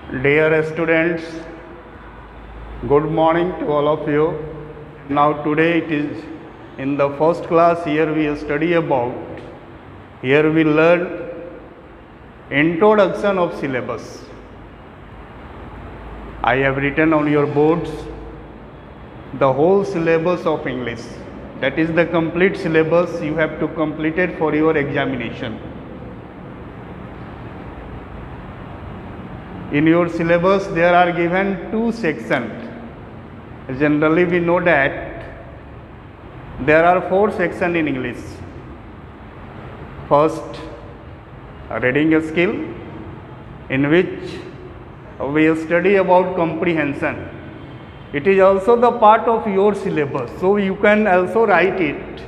Dear students, good morning to all of you. Now today it is in the first class. Here we study about, here we learn introduction of syllabus. I have written on your boards the whole syllabus of English. That is the complete syllabus you have to complete it for your examination. In your syllabus there are given two sections. Generally we know that there are four sections in English. First, reading skill, in which we study about comprehension. It is also the part of your syllabus, so you can also write it.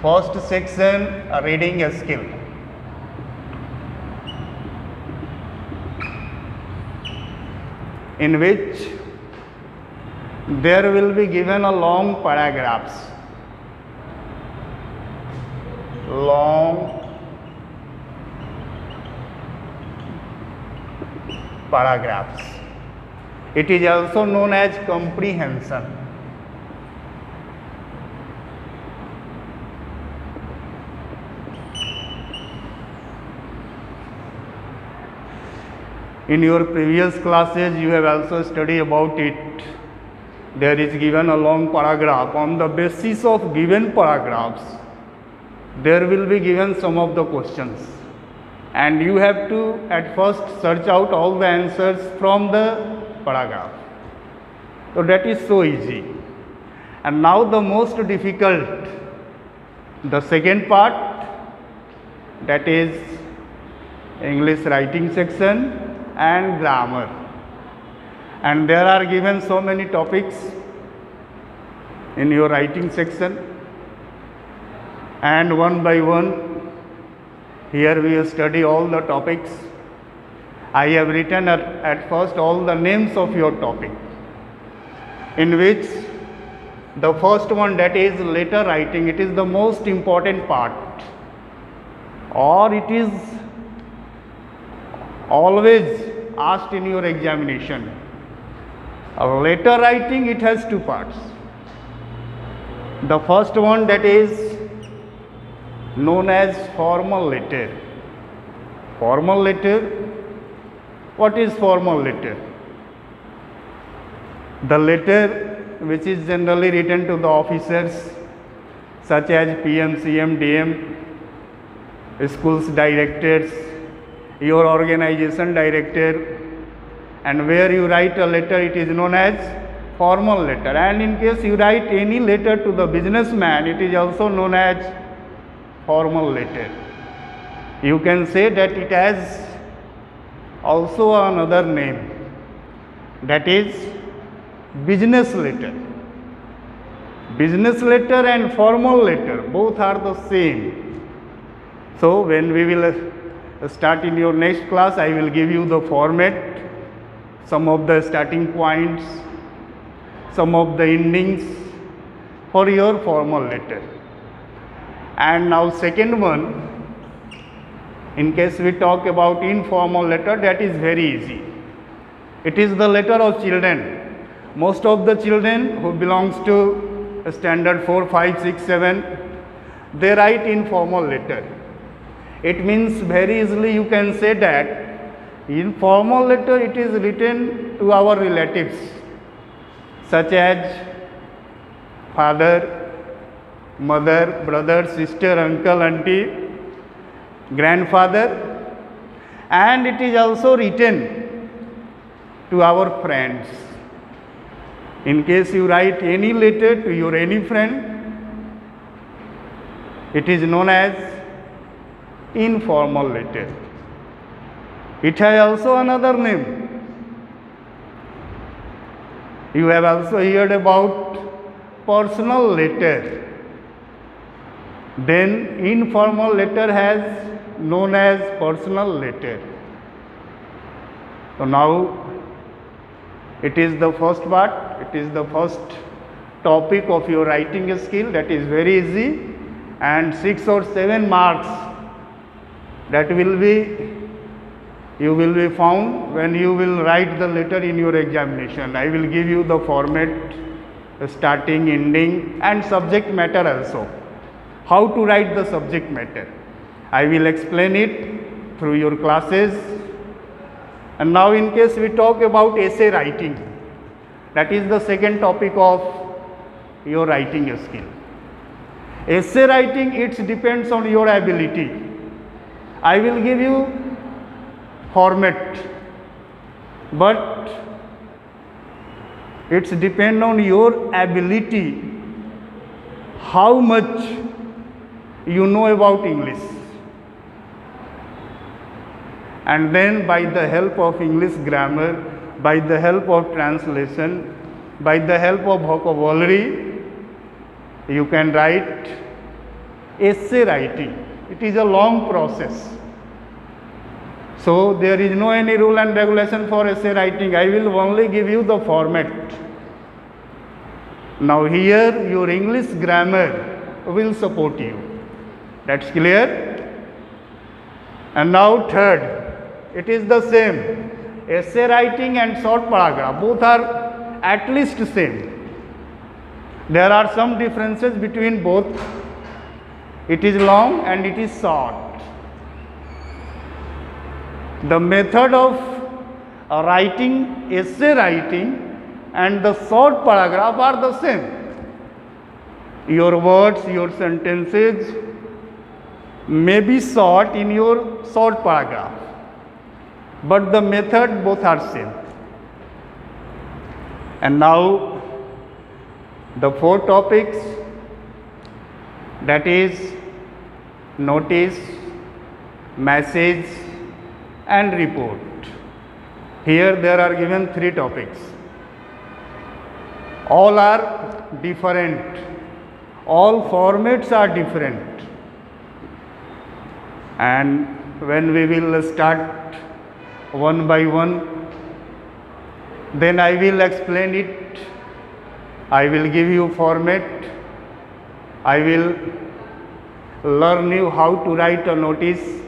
First section, reading skill. In which there will be given a long paragraphs. Long paragraphs. It is also known as comprehension. In your previous classes you have also studied about it. There is given a long paragraph. On the basis of given paragraphs, there will be given some of the questions. And you have to at first search out all the answers from the paragraph. So that is so easy. And now the most difficult, the second part, that is English writing section and grammar. And there are given so many topics in your writing section, and one by one here we study all the topics. I have written at first all the names of your topic, in which the first one, that is letter writing. It is the most important part, or it is always asked in your examination. Letter writing, it has two parts. The first one, that is known as formal letter. Formal letter. What is formal letter? The letter which is generally written to the officers such as PM, CM, DM, schools directors, your organization director, and where you write a letter, it is known as formal letter. And in case you write any letter to the businessman, it is also known as formal letter. You can say that it has also another name, that is business letter. Business letter and formal letter, both are the same. So when we will start in your next class, I will give you the format, some of the starting points, some of the endings for your formal letter. And now second one, in case we talk about informal letter, that is very easy. It is the letter of children. Most of the children who belongs to standard 4, 5, 6, 7, they write informal letter. It means very easily you can say that in formal letter it is written to our relatives such as father, mother, brother, sister, uncle, auntie, grandfather, and it is also written to our friends. In case you write any letter to your any friend, it is known as informal letter. It has also another name. You have also heard about personal letter. Then informal letter has known as personal letter. So now it is the first part, it is the first topic of your writing skill, that is very easy, and 6 or 7 marks that will be you will be found when you will write the letter in your examination. I will give you the format, starting, ending, and subject matter also. How to write the subject matter. I will explain it through your classes. And now in case we talk about essay writing, that is the second topic of your writing skill. Essay writing, it depends on your ability. I will give you format, but it's depend on your ability, how much you know about English. And then by the help of English grammar, by the help of translation, by the help of vocabulary, you can write essay writing. It is a long process. So there is no any rule and regulation for essay writing. I will only give you the format. Now here your English grammar will support you. That's clear? And now third, it is the same. Essay writing and short paragraph, both are at least same. There are some differences between both. It is long and it is short. The method of writing, essay writing and the short paragraph are the same. Your words, your sentences may be short in your short paragraph, but the method both are same. And now the four topics, that is notice, message and report. Here there are given three topics. All are different. All formats are different. And when we will start one by one, then I will explain it. I will give you format. I will learn you how to write a notice,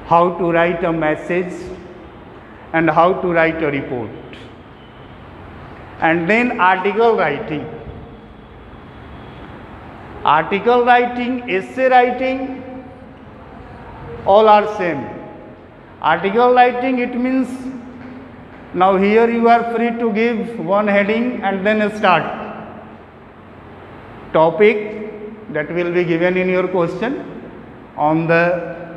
how to write a message, and how to write a report. And then article writing. Article writing, essay writing, all are same. Article writing, it means now here you are free to give one heading and then start. Topic that will be given in your question. On the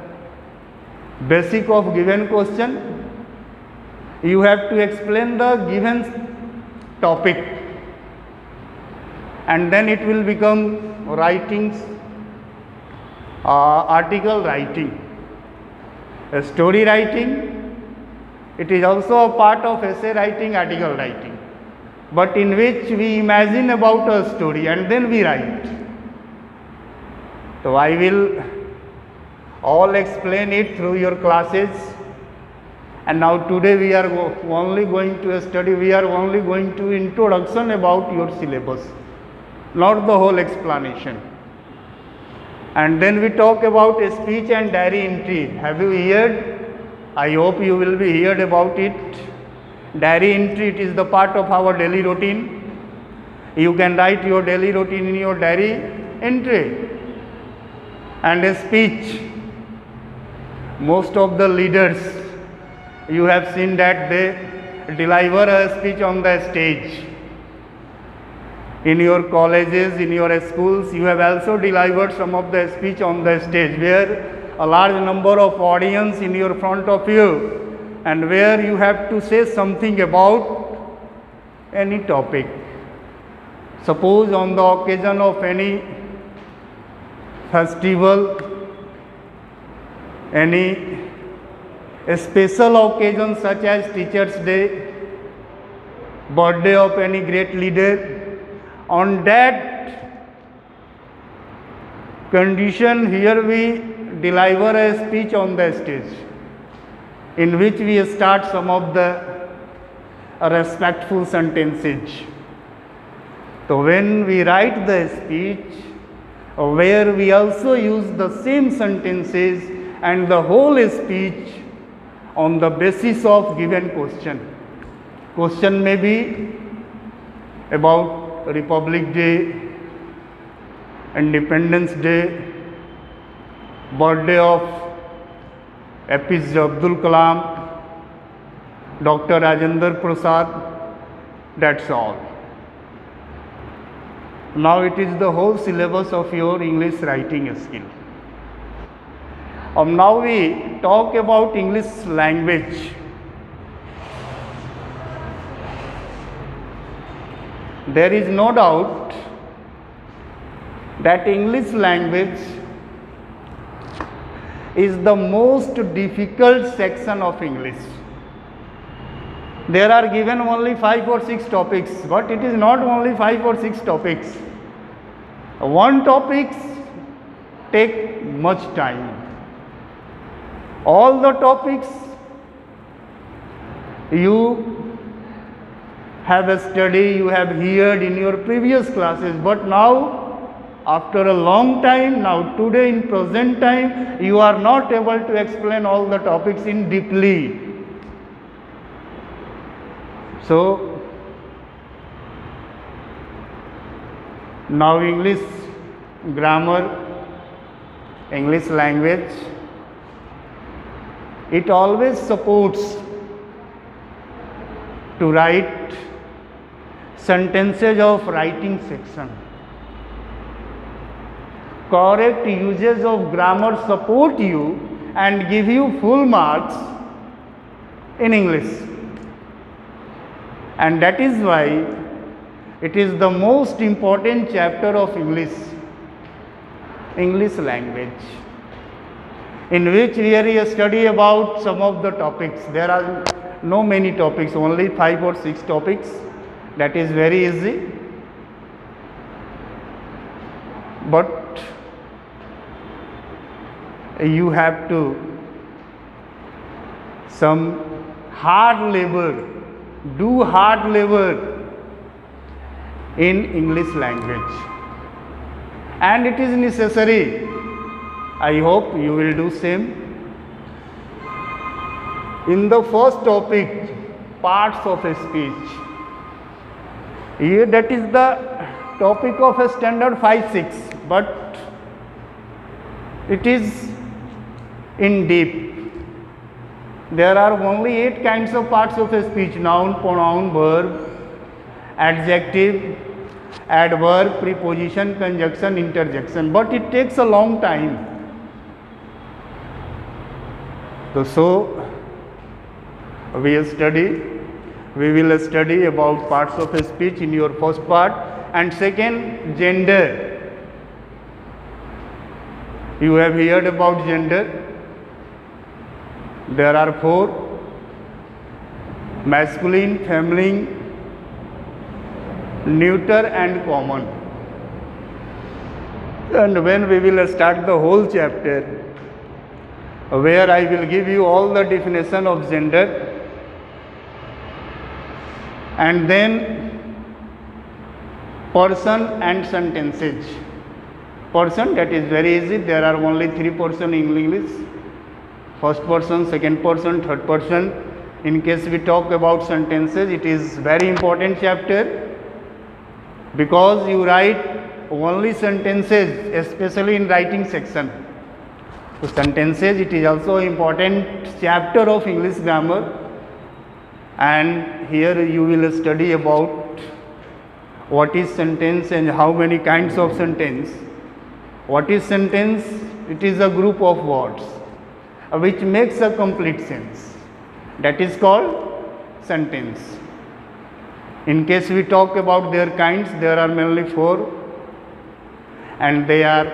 basic of given question, you have to explain the given topic, and then it will become writings, article writing. Story writing, it is also a part of essay writing, article writing, but in which we imagine about a story and then we write. So I will all explain it through your classes. And now today we are only going to study, we are only going to introduction about your syllabus, not the whole explanation. And then we talk about speech and diary entry. Have you heard? I hope you will be heard about it. Diary entry, it is the part of our daily routine. You can write your daily routine in your diary entry. And a speech. Most of the leaders, you have seen that they deliver a speech on the stage. In your colleges, in your schools, you have also delivered some of the speech on the stage where a large number of audience in your front of you and where you have to say something about any topic. Suppose on the occasion of any festival, any special occasion such as Teachers' Day, birthday of any great leader, on that condition here we deliver a speech on the stage in which we start some of the respectful sentences. So when we write the speech where we also use the same sentences and the whole speech on the basis of given question. Question may be about Republic Day, Independence Day, birthday of APJ Abdul Kalam, Dr. Rajendra Prasad, that's all. Now it is the whole syllabus of your English writing skill. Now we talk about English language. There is no doubt that English language is the most difficult section of English. There are given only 5 or 6 topics, but it is not only 5 or 6 topics. One topic take much time. All the topics you have studied, you have heard in your previous classes, but now after a long time, now today in present time, you are not able to explain all the topics in deeply. So now English grammar, English language, it always supports to write sentences of writing section. Correct uses of grammar support you and give you full marks in English. And that is why it is the most important chapter of English language, in which we study about some of the topics. There are no many topics, only 5 or 6 topics. That is very easy. But you have to some hard labor, do hard labor in English language, and it is necessary. I hope you will do same. In the first topic, parts of a speech, here that is the topic of a standard 5-6, but it is in deep. There are only 8 kinds of parts of a speech: noun, pronoun, verb, adjective, adverb, preposition, conjunction, interjection, but it takes a long time. So we will study about parts of a speech in your first part. And second, gender. You have heard about gender. There are 4: masculine, feminine, neuter and common. And when we will start the whole chapter, where I will give you all the definition of gender, and then person and sentences. Person, that is very easy. There are only 3 persons in English: first person, second person, third person. In case we talk about sentences, it is very important chapter, because you write only sentences, especially in writing section. So sentences, it is also important chapter of English grammar, and here you will study about what is sentence and how many kinds of sentence. What is sentence? It is a group of words which makes a complete sense. That is called sentence. In case we talk about their kinds, there are mainly 4, and they are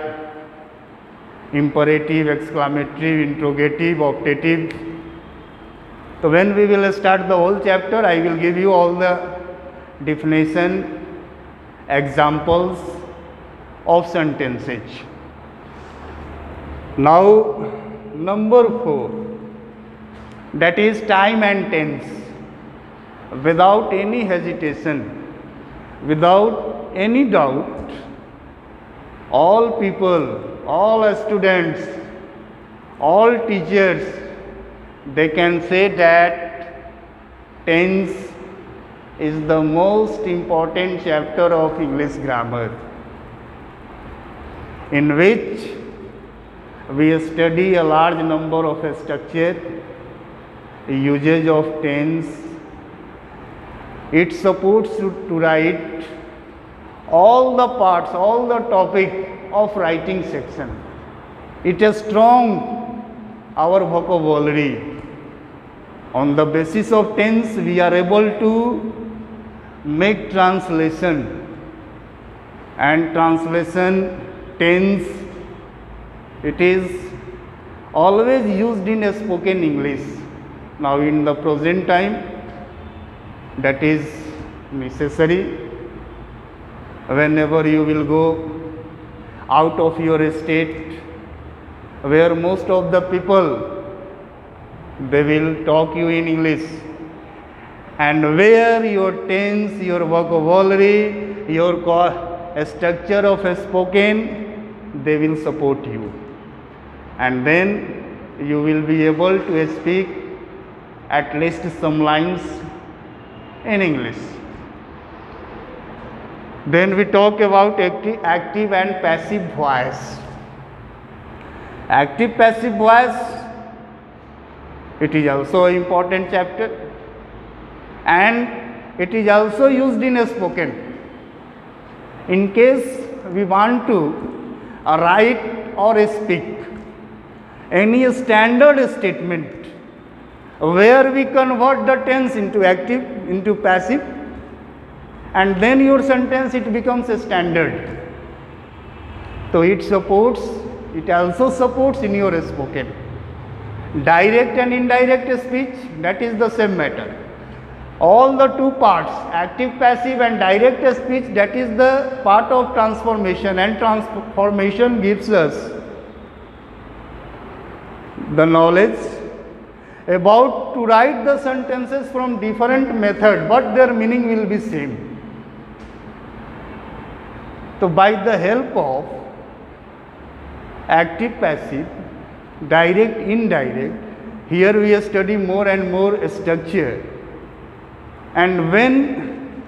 imperative, exclamative, interrogative, optative. So when we will start the whole chapter, I will give you all the definition, examples of sentences. Now number 4, that is time and tense. Without any hesitation, without any doubt, all people, all students, all teachers they can say that tense is the most important chapter of English grammar, in which we study a large number of structure, usage of tense. It supports to write all the parts, all the topic of writing section. It has strong our vocabulary. On the basis of tense, we are able to make translation, and translation tense, it is always used in a spoken English. Now in the present time, that is necessary. Whenever you will go out of your state, where most of the people, they will talk you in English, and where your tense, your vocabulary, your structure of a spoken, they will support you, and then you will be able to speak at least some lines in English. Then we talk about active and passive voice. Active passive voice, it is also an important chapter, and it is also used in a spoken. In case we want to write or speak any standard statement where we convert the tense into active, into passive, and then your sentence it becomes a standard. So it supports, it also supports in your spoken. Direct and indirect speech, that is the same matter. All the two parts, active, passive and direct speech, that is the part of transformation, and transformation gives us the knowledge about to write the sentences from different method, but their meaning will be same. So by the help of active, passive, direct, indirect, here we study more and more structure, and when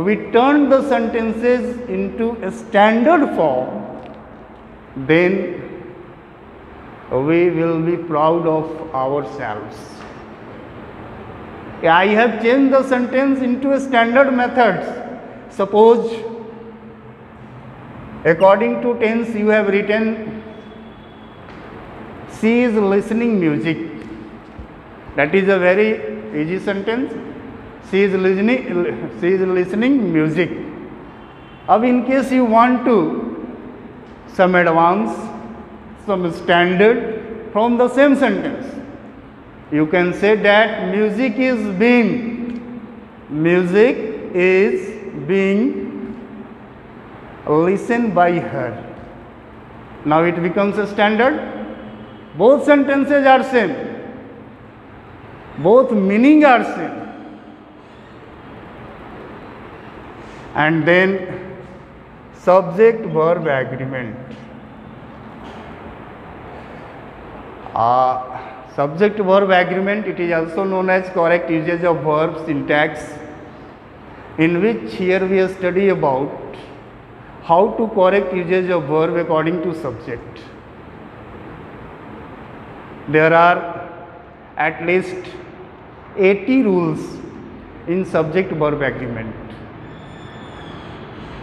we turn the sentences into a standard form, then we will be proud of ourselves. I have changed the sentence into a standard methods. Suppose according to tense you have written, she is listening music. That is a very easy sentence. She is listening music. Now in case you want to some advance, some standard from the same sentence, you can say that music is being listened by her. Now it becomes a standard. Both sentences are same, both meaning are same. And then subject verb agreement. Subject verb agreement, it is also known as correct usage of verb syntax, in which here we study about how to correct usage of verb according to subject. There are at least 80 rules in subject verb agreement.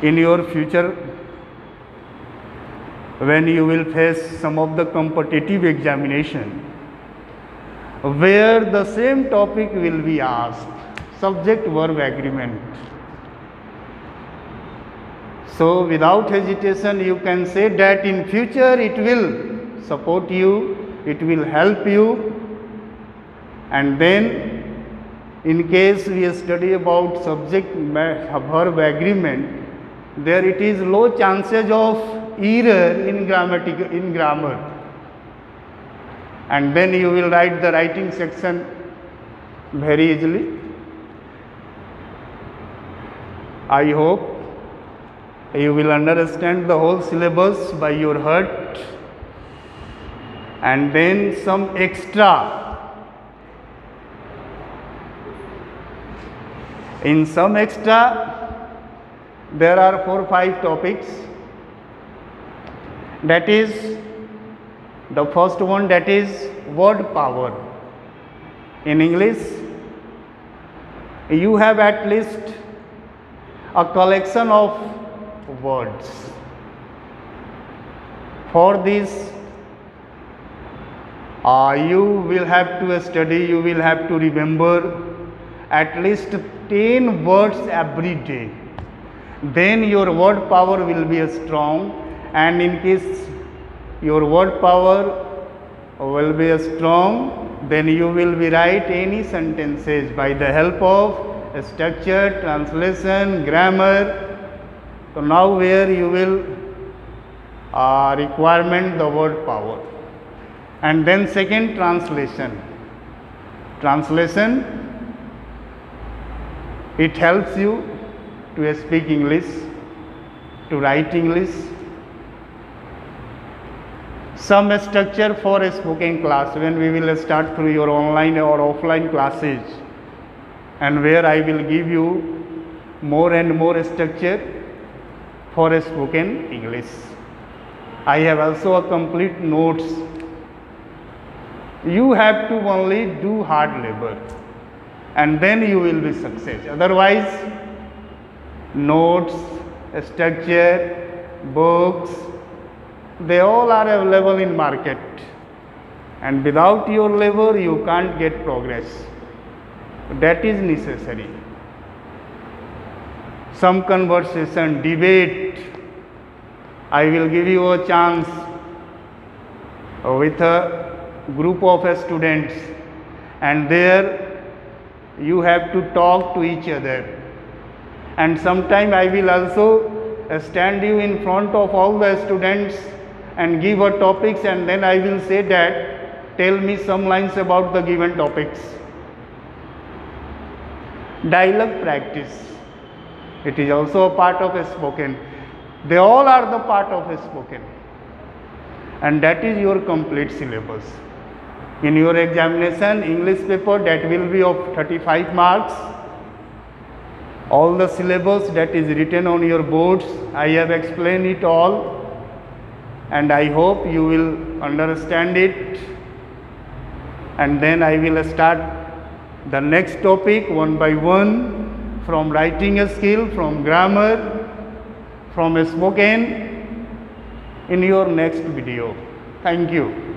In your future, when you will face some of the competitive examination where the same topic will be asked, subject verb agreement. So without hesitation you can say that in future it will support you, it will help you. And then in case we study about subject verb agreement, there it is low chances of error in grammar, and then you will write the writing section very easily. I hope you will understand the whole syllabus by your heart, and then some extra In some extra, there are 4-5 topics. That is, the first one, that is word power. In English, you have at least a collection of words. For this, you will have to study, you will have to remember at least 10 words every day. Then your word power will be strong, and in case your word power will be strong, then you will be write any sentences by the help of structure, translation, grammar. So now where you will requirement the word power. And then second, translation. Translation, it helps you to speak English, to write English. Some structure for a spoken class when we will start through your online or offline classes, and where I will give you more and more structure for a spoken English. I have also a complete notes. You have to only do hard labor, and then you will be success. Otherwise, notes, structure, books, they all are available in market, and without your labor you can't get progress. That is necessary. Some conversation, debate, I will give you a chance with a group of students, and there you have to talk to each other. And sometime I will also stand you in front of all the students and give a topics, and then I will say that tell me some lines about the given topics. Dialogue practice, it is also a part of a spoken. They all are the part of a spoken, and that is your complete syllabus. In your examination, English paper, that will be of 35 marks. All the syllabus that is written on your boards, I have explained it all, and I hope you will understand it. And then I will start the next topic one by one, from writing a skill, from grammar, from a spoken, in your next video. Thank you.